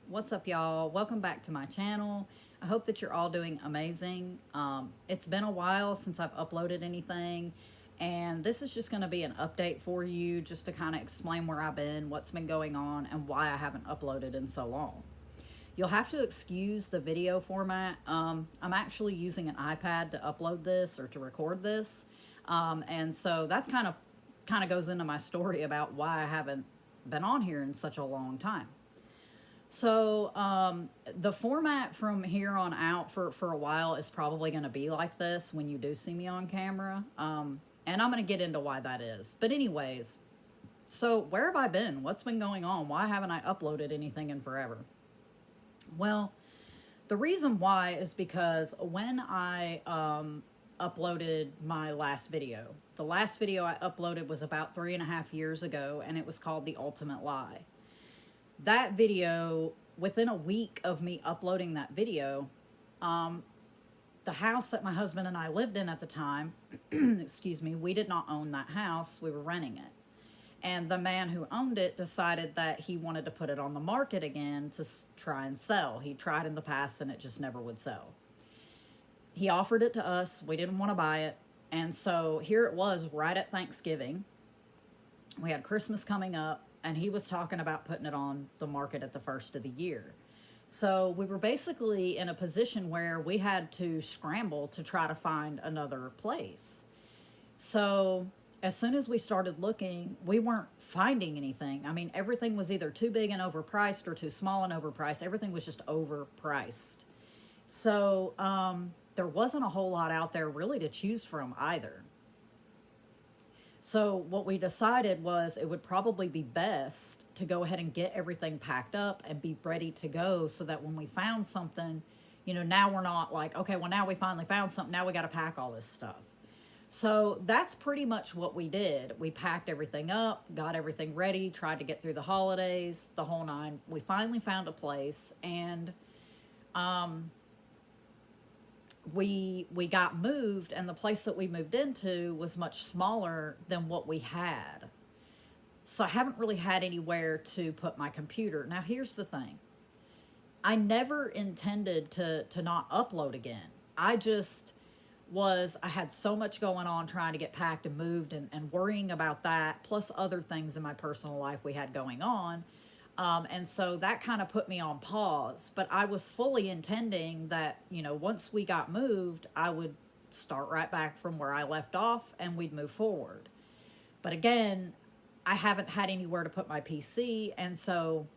What's up, y'all? Welcome back to my channel. I hope that you're all doing amazing. It's been a while since I've uploaded anything, and this is just going to be an update for you just to kind of explain where I've been, what's been going on, and why I haven't uploaded in so long. You'll have to excuse the video format. I'm actually using an iPad to upload this or to record this, and so that's kind of goes into my story about why I haven't been on here in such a long time. So the format from here on out for a while is probably going to be like this when you do see me on camera. And I'm going to get into why that is. But anyways, so where have I been? What's been going on? Why haven't I uploaded anything in forever? Well, the reason why is because when I uploaded my last video, the last video I uploaded was about 3.5 years ago, and it was called The Ultimate Lie. That video, within a week of me uploading that video, the house that my husband and I lived in at the time, excuse me, we did not own that house, we were renting it. And the man who owned it decided that he wanted to put it on the market again to try and sell. He tried in the past and it just never would sell. He offered it to us, we didn't want to buy it, and so here it was right at Thanksgiving. We had Christmas coming up, and he was talking about putting it on the market at the first of the year. So we were basically in a position where we had to scramble to try to find another place. So as soon as we started looking, we weren't finding anything. I mean, everything was either too big and overpriced or too small and overpriced. Everything was just overpriced. So there wasn't a whole lot out there really to choose from either. So what we decided was it would probably be best to go ahead and get everything packed up and be ready to go, so that when we found something, now we're not like, okay, well, now we finally found something, now we got to pack all this stuff. So that's pretty much what we did. We packed everything up, got everything ready, tried to get through the holidays, the whole nine. We finally found a place, and we got moved, and the place that we moved into was much smaller than what we had. So I haven't really had anywhere to put my computer. Now here's the thing. I never intended to not upload again. I had so much going on trying to get packed and moved, and worrying about that, plus other things in my personal life we had going on. And so that kind of put me on pause, but I was fully intending that, once we got moved, I would start right back from where I left off and we'd move forward. But again, I haven't had anywhere to put my PC, and so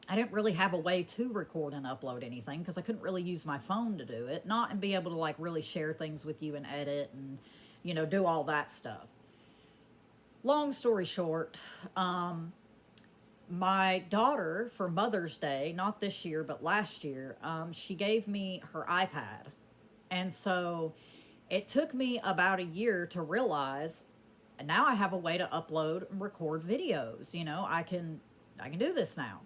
I didn't really have a way to record and upload anything because I couldn't really use my phone to do it, and be able to like really share things with you and edit and, do all that stuff. Long story short, my daughter, for Mother's Day, not this year, but last year, she gave me her iPad. And so it took me about a year to realize, and now I have a way to upload and record videos. I can do this now.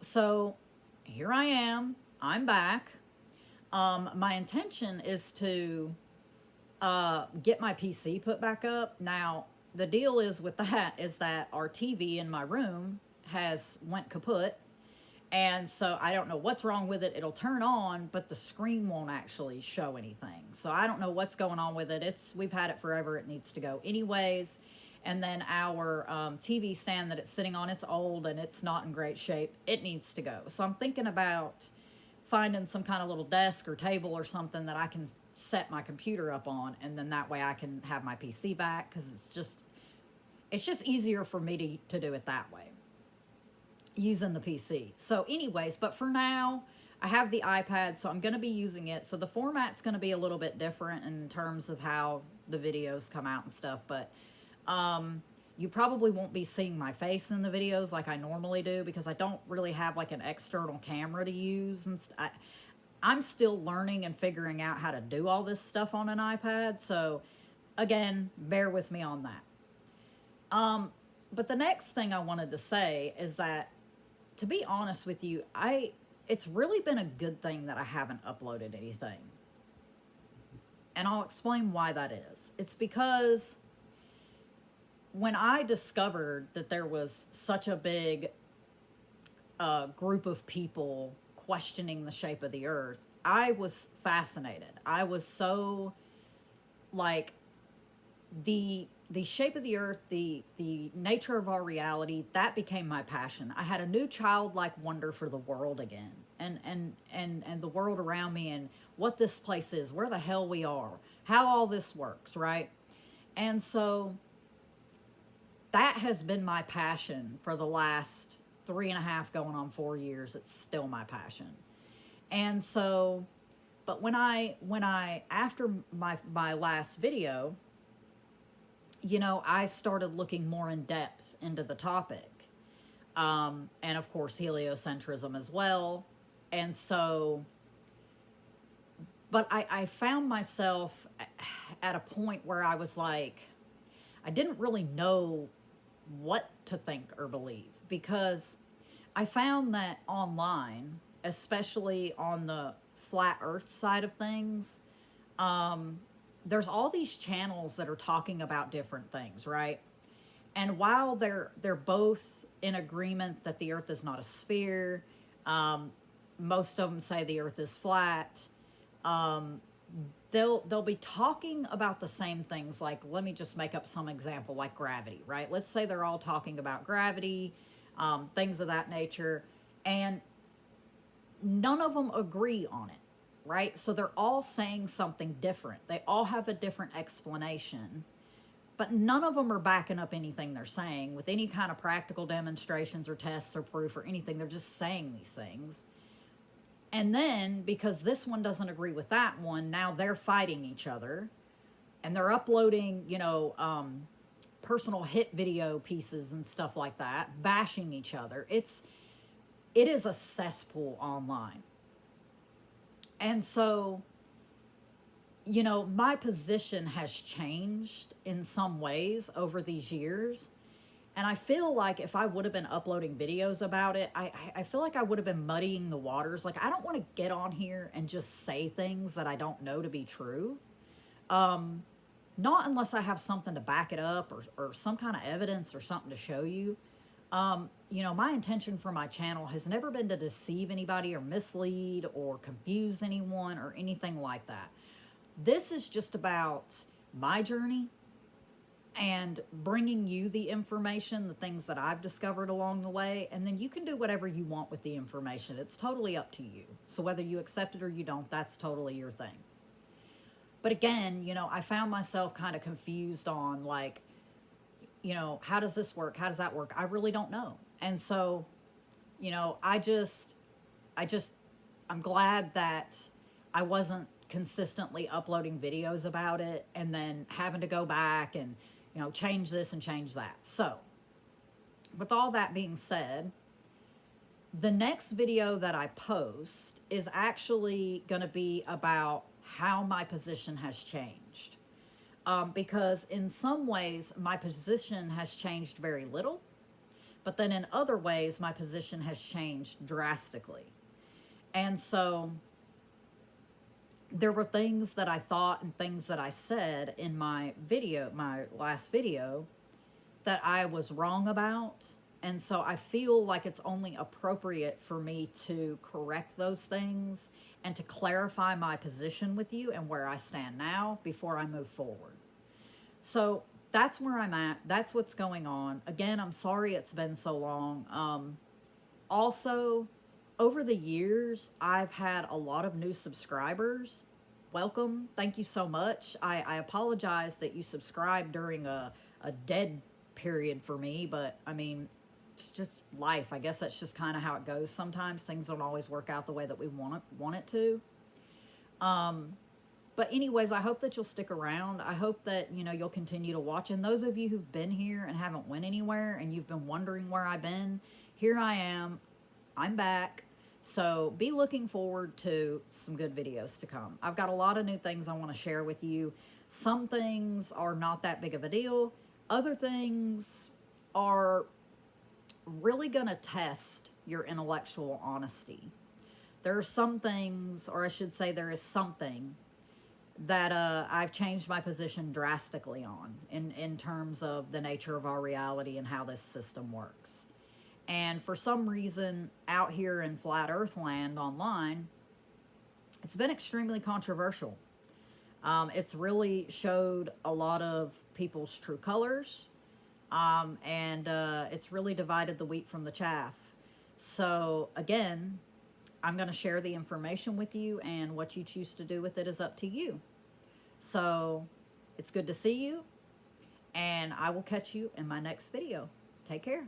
So here I am. I'm back. My intention is to get my PC put back up. Now, the deal is with that is that our TV in my room went kaput, and so I don't know what's wrong with it. It'll turn on, but the screen won't actually show anything. So I don't know what's going on with it. We've had it forever. It needs to go anyways. And then our TV stand that it's sitting on, it's old and it's not in great shape. It needs to go. So I'm thinking about finding some kind of little desk or table or something that I can set my computer up on, and then that way I can have my PC back, because it's just easier for me to do it that way, using the PC. So anyways, but for now I have the iPad, so I'm going to be using it. So the format's going to be a little bit different in terms of how the videos come out and stuff, but you probably won't be seeing my face in the videos like I normally do, because I don't really have like an external camera to use, and I'm still learning and figuring out how to do all this stuff on an iPad. So again, bear with me on that. But the next thing I wanted to say is that, to be honest with you, it's really been a good thing that I haven't uploaded anything. And I'll explain why that is. It's because when I discovered that there was such a big a group of people questioning the shape of the earth, I was fascinated. I was so like the shape of the earth, the nature of our reality, that became my passion. I had a new childlike wonder for the world again, and the world around me, and what this place is, where the hell we are, how all this works, right? And so that has been my passion for the last 3.5 going on 4 years. It's still my passion. And so, but when I after my last video, you know, I started looking more in depth into the topic. And of course, heliocentrism as well. And so, but I found myself at a point where I was like, I didn't really know what to think or believe, because I found that online, especially on the flat earth side of things, there's all these channels that are talking about different things, right? And while they're both in agreement that the earth is not a sphere, most of them say the earth is flat, they'll be talking about the same things. Like, let me just make up some example, like gravity, right? Let's say they're all talking about gravity, things of that nature, and none of them agree on it, right? So they're all saying something different. They all have a different explanation, but none of them are backing up anything they're saying with any kind of practical demonstrations or tests or proof or anything. They're just saying these things. And then, because this one doesn't agree with that one, now they're fighting each other, and they're uploading, you know, personal hit video pieces and stuff like that, bashing each other. It is a cesspool online. And so, you know, my position has changed in some ways over these years. And I feel like if I would have been uploading videos about it, I feel like I would have been muddying the waters. Like, I don't want to get on here and just say things that I don't know to be true. Not unless I have something to back it up, or some kind of evidence or something to show you. You know, my intention for my channel has never been to deceive anybody or mislead or confuse anyone or anything like that. This is just about my journey and bringing you the information, the things that I've discovered along the way, and then you can do whatever you want with the information. It's totally up to you. So whether you accept it or you don't, that's totally your thing. But again, you know, I found myself kind of confused on, like, you know, how does this work? How does that work? I really don't know. And so, you know, I'm glad that I wasn't consistently uploading videos about it and then having to go back and, you know, change this and change that. So, with all that being said, the next video that I post is actually going to be about how my position has changed. Because in some ways, my position has changed very little, but then in other ways, my position has changed drastically. And so there were things that I thought and things that I said in my last video, that I was wrong about. And so I feel like it's only appropriate for me to correct those things and to clarify my position with you and where I stand now before I move forward. So that's where I'm at. That's what's going on. Again, I'm sorry it's been so long. Also, over the years, I've had a lot of new subscribers. Welcome. Thank you so much. I apologize that you subscribed during a dead period for me, but I mean, it's just life. I guess that's just kind of how it goes. Sometimes things don't always work out the way that we want it to. But anyways, I hope that you'll stick around. I hope that, you know, you'll continue to watch. And those of you who've been here and haven't went anywhere and you've been wondering where I've been, here I am. I'm back. So be looking forward to some good videos to come. I've got a lot of new things I want to share with you. Some things are not that big of a deal. Other things are really going to test your intellectual honesty. There are some things, or I should say there is something that I've changed my position drastically on in terms of the nature of our reality and how this system works. And for some reason, out here in Flat Earth land online, it's been extremely controversial. It's really showed a lot of people's true colors, and it's really divided the wheat from the chaff. So, again, I'm going to share the information with you, and what you choose to do with it is up to you. So, it's good to see you, and I will catch you in my next video. Take care.